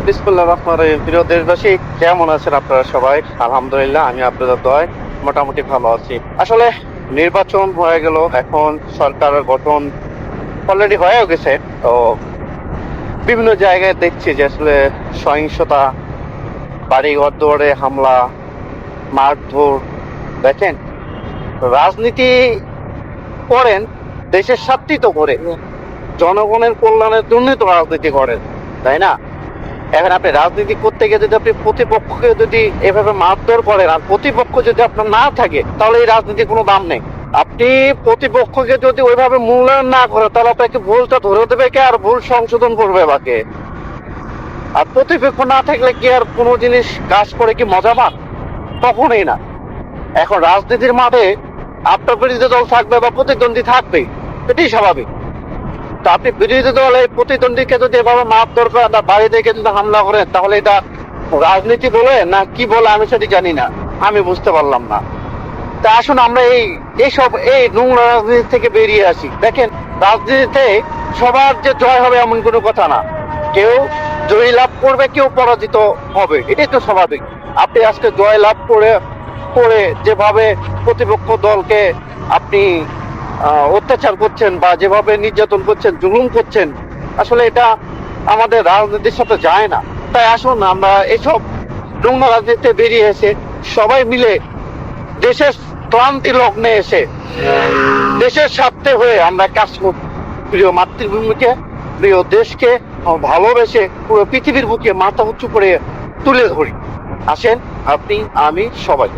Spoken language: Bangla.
বিসমিল্লাহির রহমানির রহিম। প্রিয় দেশবাসী, কেমন আছেন আপনারা সবাই? আলহামদুলিল্লাহ, আমি আপনাদের দয়ায় মোটামুটি ভালো আছি। আসলে নির্বাচন হয়ে গেল, এখন সরকার গঠন অলরেডি হয়েও গেছে। তো বিভিন্ন জায়গায় দেখছি যে আসলে সহিংসতা, বাড়ি ঘর দুয়ারে হামলা, মারধর। দেখেন, রাজনীতি করেন দেশের স্বার্থেই তো করে, জনগণের কল্যাণের জন্যই তো রাজনীতি করেন, তাই না? এখন আপনি রাজনীতি করতে গিয়ে যদি আপনি প্রতিপক্ষকে যদি এভাবে মারধর করেন আর প্রতিপক্ষ যদি আপনার না থাকে, তাহলে এই রাজনীতির কোনো দাম নেই। আপনি প্রতিপক্ষকে যদি ওইভাবে মূল্যায়ন না করে, তাহলে আপনাকে ভুলটা ধরে দেবে কে আর ভুল সংশোধন করবে বাকে? আর প্রতিপক্ষ না থাকলে কি আর কোনো জিনিস কাজ করে কি মজা পান? কখনোই না। এখন রাজনীতির মাঠে আপনার বিরোধী দল থাকবে বা প্রতিদ্বন্দ্বী থাকবে, এটাই স্বাভাবিক। তো আপনি বিরোধী দলের প্রতিদ্বন্দ্বীকে যদি এভাবে মারধর করেন বা বাড়ি থেকে যদি হামলা করেন, তাহলে এটা রাজনীতি বলে না কি বলে আমি সেটি জানি না, আমি বুঝতে পারলাম না। তা আসুন আমরা এই নোংরা রাজনীতি থেকে বেরিয়ে আসি। দেখেন, রাজনীতিতে সবার যে জয় হবে এমন কোনো কথা না। কেউ জয় লাভ করবে, কেউ পরাজিত হবে, এটাই তো স্বাভাবিক। আপনি আজকে জয় লাভ করে করে যেভাবে প্রতিপক্ষ দলকে আপনি অত্যাচার করছেন বা যেভাবে নির্যাতন করছেন, জুলুম করছেন, আসলে এটা আমাদের রাজনীতির সাথে যায় না। তাই আসুন আমরা এসব নোংরা রাজনীতিতে বেরিয়ে এসে সবাই মিলে দেশের ক্লান্তি লগ্নে এসে দেশের স্বার্থে হয়ে আমরা কাজ করব। প্রিয় মাতৃভূমিকে, প্রিয় দেশকে ভালোবেসে পুরো পৃথিবীর বুকে মাথা উঁচু করে তুলে ধরি। আসেন আপনি, আমি, সবাই।